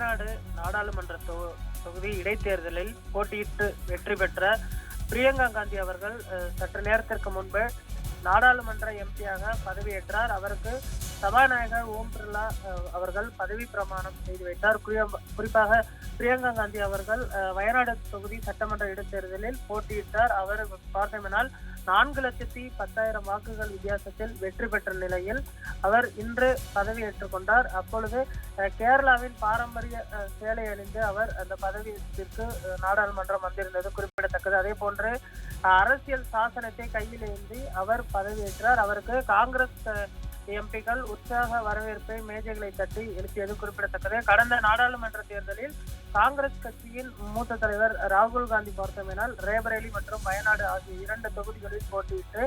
வயநாடு நாடாளுமன்ற தொகுதி இடைத்தேர்தலில் போட்டியிட்டு வெற்றி பெற்ற பிரியங்கா காந்தி அவர்கள் சற்று நேரத்திற்கு முன்பு நாடாளுமன்ற எம்பியாக பதவியேற்றார். அவருக்கு சபாநாயகர் ஓம் பிர்லா அவர்கள் பதவி பிரமாணம் செய்து வைத்தார். குறிப்பாக பிரியங்கா காந்தி அவர்கள் வயநாடு தொகுதி சட்டமன்ற இடைத்தேர்தலில் போட்டியிட்டார். அவர் பார்த்தோமெனால் 4,10,000 வாக்குகள் வித்தியாசத்தில் வெற்றி பெற்ற நிலையில் அவர் இன்று பதவியேற்றுக் கொண்டார். அப்பொழுது கேரளாவின் பாரம்பரிய சேலை அணிந்து அவர் அந்த பதவியேற்பிற்கு நாடாளுமன்றம் வந்திருந்தது குறிப்பிடத்தக்கது. அதே போன்று அரசியல் சாசனத்தை கையில் ஏந்தி அவர் பதவியேற்றார். அவருக்கு காங்கிரஸ் எம்பிக்கள் உற்சாக வரவேற்பை மேஜைகளை தட்டி எழுப்பியது குறிப்பிடத்தக்கது. கடந்த நாடாளுமன்ற தேர்தலில் காங்கிரஸ் கட்சியின் மூத்த தலைவர் ராகுல் காந்தி பார்த்தோமெனால் ரேபரேலி மற்றும் வயநாடு ஆகிய 2 தொகுதிகளில் போட்டியிட்டு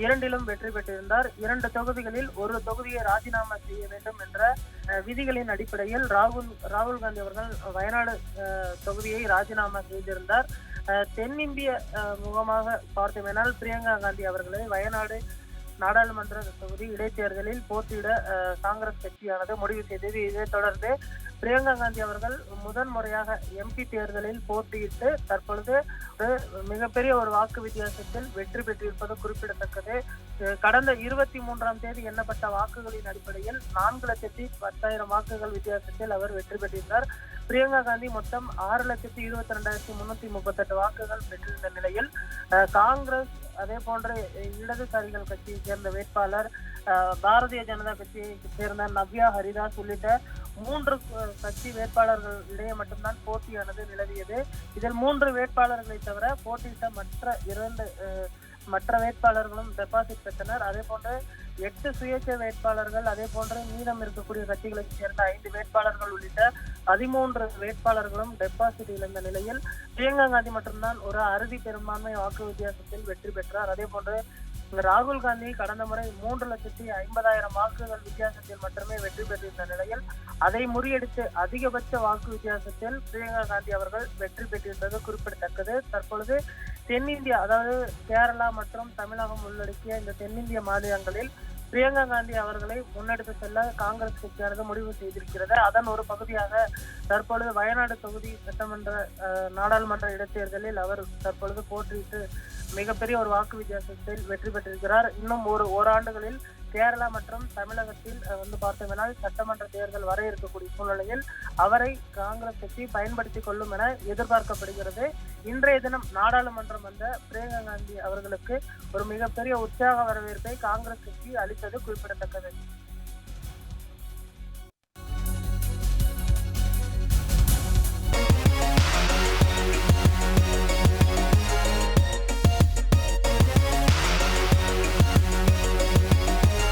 2லும் வெற்றி பெற்றிருந்தார். 2 தொகுதிகளில் ஒரு தொகுதியை ராஜினாமா செய்ய வேண்டும் என்ற விதிகளின் அடிப்படையில் ராகுல் காந்தி அவர்கள் வயநாடு தொகுதியை ராஜினாமா செய்திருந்தார். தென்னிந்திய முகமாக பார்த்தோமெனால் பிரியங்கா காந்தி அவர்களை வயநாடு நாடாளுமன்ற தொகுதி இடைத்தேர்தலில் போட்டியிட காங்கிரஸ் கட்சியானது முடிவு செய்தது. இதைத் தொடர்ந்து பிரியங்கா காந்தி அவர்கள் முதன் முறையாக எம்பி தேர்தலில் போட்டியிட்டு தற்பொழுது மிகப்பெரிய ஒரு வாக்கு வித்தியாசத்தில் வெற்றி பெற்றிருப்பது குறிப்பிடத்தக்கது. கடந்த 23ஆம் தேதி எண்ணப்பட்ட வாக்குகளின் அடிப்படையில் 4,10,000 வாக்குகள் வித்தியாசத்தில் அவர் வெற்றி பெற்றிருந்தார். பிரியங்கா காந்தி மொத்தம் 6,22,338 வாக்குகள் பெற்றிருந்த நிலையில் காங்கிரஸ் அதே போன்ற இடதுசாரிகள் கட்சியை சேர்ந்த வேட்பாளர், பாரதிய ஜனதா கட்சியை சேர்ந்த நவ்யா ஹரிதாஸ் உள்ளிட்ட 3 கட்சி வேட்பாளர்கள் இடையே மட்டும்தான் போட்டியானது நிலவியது. இதில் 3 வேட்பாளர்களை தவிர போட்டியிட்ட மற்ற வேட்பாளர்களும் டெபாசிட் பெற்றனர். அதே போன்று 8 சுயேட்சை வேட்பாளர்கள், அதே போன்று மீதம் இருக்கக்கூடிய கட்சிகளை சேர்ந்த 5 வேட்பாளர்கள் உள்ளிட்ட 13 வேட்பாளர்களும் டெபாசிட் இழந்த நிலையில் பிரியங்கா காந்தி மட்டும்தான் ஒரு அறுதி பெரும்பான்மை வாக்கு வித்தியாசத்தில் வெற்றி பெற்றார். அதே போன்று ராகுல் காந்தி கடந்த முறை 3,50,000 வாக்குகள் வித்தியாசத்தில் மட்டுமே வெற்றி பெற்றிருந்த நிலையில் அதை முறியடித்து அதிகபட்ச வாக்கு வித்தியாசத்தில் பிரியங்கா காந்தி அவர்கள் வெற்றி பெற்றிருந்தது குறிப்பிடத்தக்கது. தற்பொழுது தென்னிந்தியா, அதாவது கேரளா மற்றும் தமிழகம் உள்ளடக்கிய இந்த தென்னிந்திய மாநிலங்களில் பிரியங்கா காந்தி அவர்களை முன்னெடுத்து செல்ல காங்கிரஸ் கட்சியானது முடிவு செய்திருக்கிறது. அதன் ஒரு பகுதியாக தற்பொழுது வயநாடு தொகுதி சட்டமன்ற நாடாளுமன்ற இடைத்தேர்தலில் அவர் தற்பொழுது போட்டியிட்டு மிகப்பெரிய ஒரு வாக்கு வித்தியாசத்தில் வெற்றி பெற்றிருக்கிறார். இன்னும் ஓராண்டுகளில் கேரளா மற்றும் தமிழகத்தில் பார்த்தோம்னால் சட்டமன்ற தேர்தல் வர இருக்கக்கூடிய சூழ்நிலையில் அவரை காங்கிரஸ் கட்சி பயன்படுத்திக் கொள்ளும் என எதிர்பார்க்கப்படுகிறது. இன்றைய தினம் நாடாளுமன்றம் வந்த பிரியங்கா காந்தி அவர்களுக்கு ஒரு மிகப்பெரிய உற்சாக வரவேற்பை காங்கிரஸ் கட்சி அளித்தது குறிப்பிடத்தக்கது.